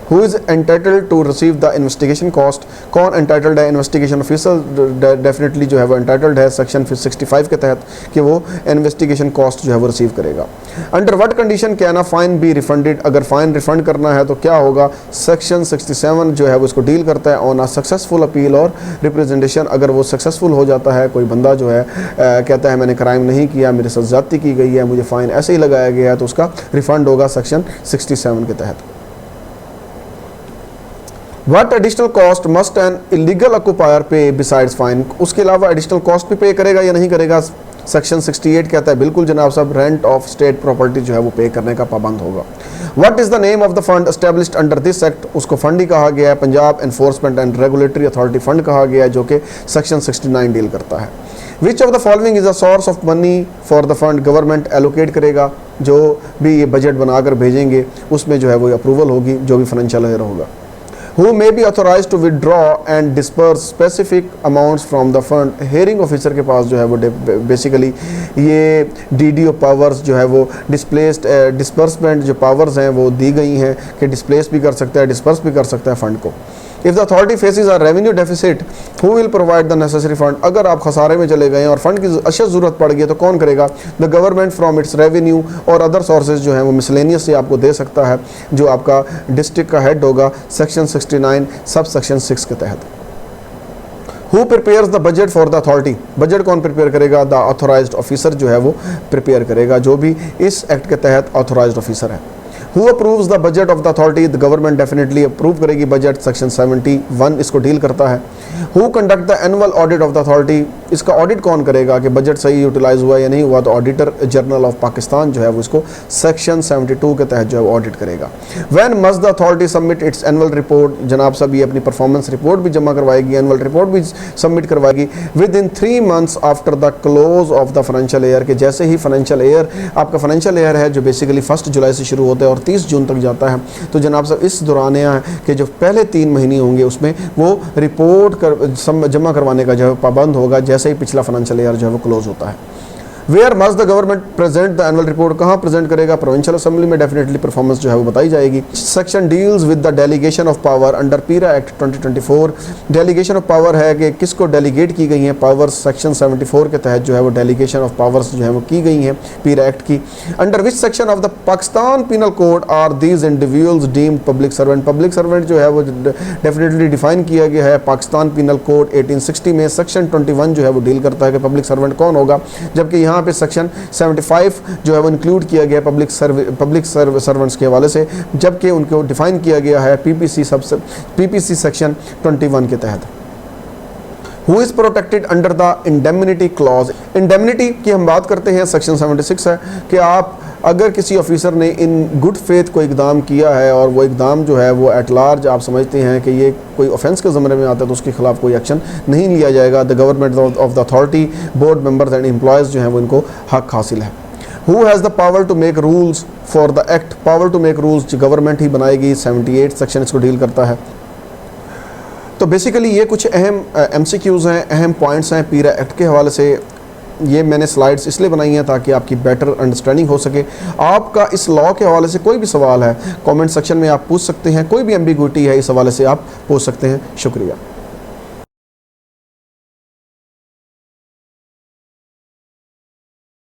Who is entitled to receive the investigation cost, कौन entitled है? इन्वेस्टिगेशन ऑफिसर डेफिनेटली जो है वो entitled है सेक्शन 65 के तहत कि वो इन्वेस्टिगेशन कॉस्ट जो है वो रिसीव करेगा। Under what condition can a fine be refunded, अगर फाइन रिफंड करना है तो क्या होगा? सेक्शन 67 जो है वो इसको डील करता है ऑन अ सक्सेसफुल अपील और रिप्रेजेंटेशन, अगर वो सक्सेसफुल हो जाता है, कोई बंदा जो है कहता है मैंने क्राइम नहीं किया, मेरे साथ ज़्यादती की गई है, मुझे फ़ाइन ऐसे ही लगाया गया है, तो उसका रिफंड होगा सेक्शन 67 के तहत। What additional cost must an illegal occupier pay besides fine, उसके अलावा एडिशनल कॉस्ट भी पे करेगा या नहीं करेगा? सेक्शन 68 कहता है बिल्कुल जनाब साहब, रेंट ऑफ स्टेट प्रॉपर्टी जो है वो पे करने का पाबंद होगा। What is the name of the fund established under this act, उसको फंड ही कहा गया है, Punjab enforcement and regulatory authority fund कहा गया है, जो कि सेक्शन 69 डील करता है। Which of the following is a source of money for the fund, government allocate करेगा, जो भी ये बजट बनाकर भेजेंगे उसमें जो है वो अप्रूवल होगी, जो भी फाइनेंशियल ईयर होगा। Who may be authorized to withdraw and disperse specific amounts from the fund, hearing officer के पास जो है वो बेसिकली ये DDO पावर्स जो है वो डिस्पर्समेंट जो पावर्स हैं वो दी गई हैं कि डिस्प्लेस भी कर सकता है, डिस्पर्स भी कर सकता है फंड को। If the authority faces a revenue deficit who will provide the necessary fund, अगर आप खसारे में चले गए और फंड की अशद ज़रूरत पड़ गई तो कौन करेगा? The government from its revenue और अदर सोर्सेज जो है वो मिसलेनियस से आपको दे सकता है, जो आपका डिस्ट्रिक्ट का हेड होगा सेक्शन 69 सब सेक्शन 6 के तहत। Who prepares the budget for the authority, budget कौन प्रिपेयर करेगा? द ऑथोराइज्ड ऑफिसर जो है वो प्रिपेयर करेगा, जो भी इस एक्ट के तहत ऑथोराइज्ड ऑफिसर है। Who approves the budget of the authority, the government definitely approve करेगी बजट, सेक्शन 71 इसको डील करता है। Who conduct the annual audit of the authority, इसका ऑडिट कौन करेगा कि बजट सही यूटिलाइज हुआ या नहीं हुआ? तो ऑडिटर जनरल ऑफ पाकिस्तान जो है वो इसको सेक्शन 72 के तहत जो है वो ऑडिट करेगा। When must the authority submit it's annual report, जनाब साहब ये अपनी परफॉर्मेंस रिपोर्ट भी जमा करवाएगी, एनुअल रिपोर्ट भी सबमिट करवाएगी with in 3 months after the close of the financial year, के जैसे ही फाइनेंशियल ईयर आपका फाइनेंशियल ईयर है जो बेसिकली 1 जुलाई से शुरू होता है और 30 जून तक जाता है, तो जनाब साहब इस दौरान कि जो पहले 3 महीने होंगे उसमें वो रिपोर्ट जमा करवाने का जो है पाबंद होगा जैसे ही पिछला फाइनेंशियल ईयर जो है वो क्लोज होता है। Where must the government present the annual report, कहाँ प्रेजेंट करेगा? प्रोविंशियल असेंबली में डेफिनेटली परफॉर्मेंस जो है वो बताई जाएगी। Section deals with the delegation of power under PERA act 2024, delegation of power है कि किसको डेलीगेट की गई हैं पावर्स, सेक्शन 74 के तहत जो है वो डेलीगेशन ऑफ पावर्स जो है वो की गई हैं पीरा एक्ट की। Under which section of the Pakistan penal code are these individuals deemed public servant, public servant जो है वो डेफिनेटली डिफाइन किया गया है पाकिस्तान पीनल कोड 1860 में। सेक्शन 21 जो है वो डील करता है कि पब्लिक सर्वेंट कौन होगा, जबकि यहाँ पे सेक्शन 75 जो है वो इंक्लूड किया गया पब्लिक सर्वेंट्स के हवाले से, जबकि उनको डिफाइन किया गया है पीपीसी सेक्शन 21 के तहत। Who is protected under the indemnity clause, indemnity की हम बात करते हैं सेक्शन 76 है कि आप अगर किसी ऑफिसर ने इन गुड फेथ कोई इकदाम किया है और वो इकदाम जो है वो एट लार्ज आप समझते हैं कि ये कोई ऑफेंस के ज़मरे में आता है तो उसके खिलाफ कोई एक्शन नहीं लिया जाएगा। The government of the authority, board members and employees जो हैं वो इनको हक हासिल है। Who has the power to make rules for the act, power to make rules government ही बनाएगी, 78 सेक्शन इसको डील करता है। तो बेसिकली ये कुछ अहम MCQs हैं, अहम पॉइंट्स हैं पीरा एक्ट के हवाले से। ये मैंने स्लाइड्स इसलिए बनाई हैं ताकि आपकी बेटर अंडरस्टैंडिंग हो सके। आपका इस लॉ के हवाले से कोई भी सवाल है कमेंट सेक्शन में आप पूछ सकते हैं, कोई भी एम्बिग्विटी है इस हवाले से आप पूछ सकते हैं। शुक्रिया।